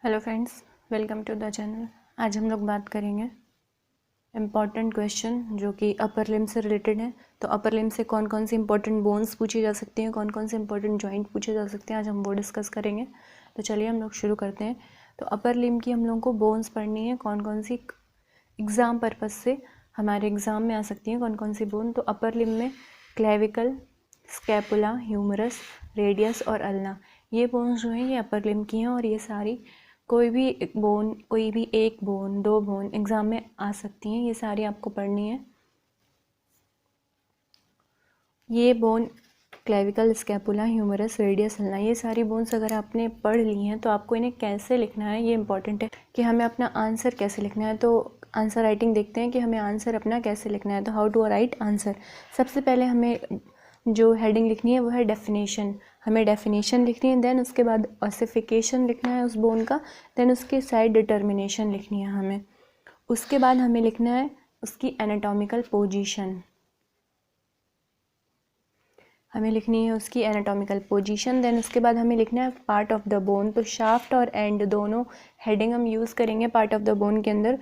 Hello friends, welcome to the channel. आज हम लोग बात करेंगे इम्पॉर्टेंट क्वेश्चन जो कि अपर लिम्ब से रिलेटेड है। तो अपर लिम्ब से कौन कौन सी इंपॉर्टेंट बोन्स पूछी जा सकती हैं, कौन कौन से इंपॉर्टेंट जॉइंट पूछे जा सकते हैं, आज हम वो डिस्कस करेंगे। तो चलिए हम लोग शुरू करते हैं। तो अपर लिम्ब की हम लोगों को बोन्स पढ़नी है, कौन कौन सी एग्ज़ाम पर्पज़ से हमारे एग्ज़ाम में आ सकती हैं, कौन कौन सी बोन। तो अपर लिम्ब में क्लेविकल, स्कैपुला, ह्यूमरस, रेडियस और अल्ना, ये बोन्स जो हैं ये अपर लिम्ब की हैं। और ये सारी कोई भी एक बोन, दो बोन एग्ज़ाम में आ सकती हैं, ये सारी आपको पढ़नी है। ये bone clavicle, scapula, humerus, radius, ulna, ये सारी बोन्स अगर आपने पढ़ ली हैं तो आपको इन्हें कैसे लिखना है ये इंपॉर्टेंट है कि हमें अपना आंसर कैसे लिखना है। तो आंसर राइटिंग देखते हैं कि हमें आंसर अपना कैसे लिखना है। तो हाउ टू राइट आंसर, सबसे पहले हमें जो हेडिंग लिखनी है वो है डेफिनेशन। हमें डेफिनेशन लिखनी है, देन उसके बाद ऑसिफिकेशन लिखना है उस बोन का, देन उसके साइड डिटर्मिनेशन लिखनी है हमें। उसके बाद हमें लिखना है उसकी एनाटॉमिकल पोजीशन, हमें लिखनी है उसकी एनाटॉमिकल पोजीशन। देन उसके बाद हमें लिखना है पार्ट ऑफ द बोन। तो शाफ्ट और एंड दोनों हेडिंग हम यूज़ करेंगे पार्ट ऑफ द बोन के अंदर,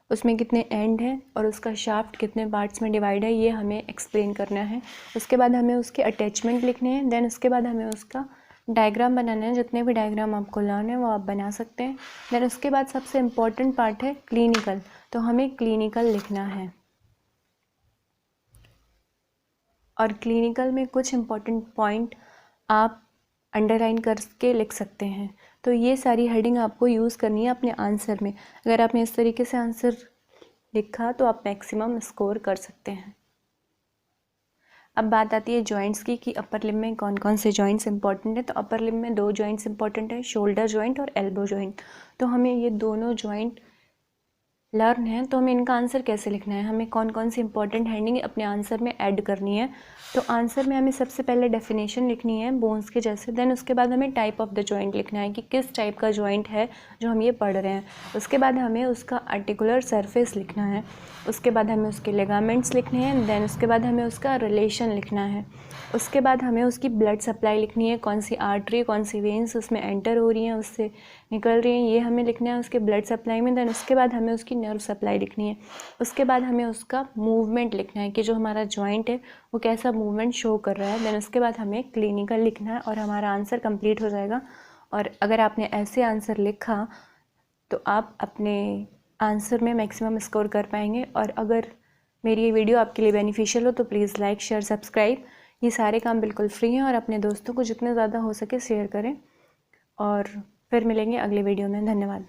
उसमें कितने एंड हैं और उसका शाफ्ट कितने पार्ट्स में डिवाइड है ये हमें एक्सप्लेन करना है। उसके बाद हमें उसके अटैचमेंट लिखने हैं, देन उसके बाद हमें उसका डायग्राम बनाना है। जितने भी डायग्राम आपको लाने हैं वो आप बना सकते हैं। देन उसके बाद सबसे इम्पॉर्टेंट पार्ट है क्लिनिकल, तो हमें क्लिनिकल लिखना है। और क्लिनिकल में कुछ इम्पॉर्टेंट पॉइंट आप अंडरलाइन करके लिख सकते हैं। तो ये सारी हेडिंग आपको यूज़ करनी है अपने आंसर में। अगर आपने इस तरीके से आंसर लिखा तो आप मैक्सिमम स्कोर कर सकते हैं। अब बात आती है जॉइंट्स की कि अपर लिम्ब में कौन कौन से जॉइंट्स इंपॉर्टेंट है। तो अपर लिम्ब में दो जॉइंट्स इंपॉर्टेंट है, शोल्डर जॉइंट और एल्बो जॉइंट। तो हमें ये दोनों जॉइंट लर्न है, तो हमें इनका आंसर कैसे लिखना है, हमें कौन कौन सी इंपॉर्टेंट हेडिंग अपने आंसर में ऐड करनी है। तो आंसर में हमें सबसे पहले डेफिनेशन लिखनी है बोन्स के जैसे, देन उसके बाद हमें टाइप ऑफ द जॉइंट लिखना है कि किस टाइप का जॉइंट है जो हम ये पढ़ रहे हैं। उसके बाद हमें उसका आर्टिकुलर सरफेस लिखना है, उसके बाद हमें उसके लिगामेंट्स लिखने हैं, देन उसके बाद हमें उसका रिलेशन लिखना है। उसके बाद हमें उसकी ब्लड सप्लाई लिखनी है, कौन सी आर्टरी, कौन सी वेन्स उसमें एंटर हो रही हैं, उससे निकल रही हैं, ये हमें लिखना है उसके ब्लड सप्लाई में। देन उसके बाद हमें उसकी नर्व सप्लाई लिखनी है। उसके बाद हमें उसका मूवमेंट लिखना है कि जो हमारा जॉइंट है वो कैसा मूवमेंट शो कर रहा है। देन उसके बाद हमें क्लिनिकल लिखना है और हमारा आंसर कंप्लीट हो जाएगा। और अगर आपने ऐसे आंसर लिखा तो आप अपने आंसर में मैक्सिमम स्कोर कर पाएंगे। और अगर मेरी ये वीडियो आपके लिए बेनिफिशियल हो तो प्लीज़ लाइक, शेयर, सब्सक्राइब, ये सारे काम बिल्कुल फ्री हैं। और अपने दोस्तों को जितने ज़्यादा हो सके शेयर करें। और फिर मिलेंगे अगले वीडियो में। धन्यवाद।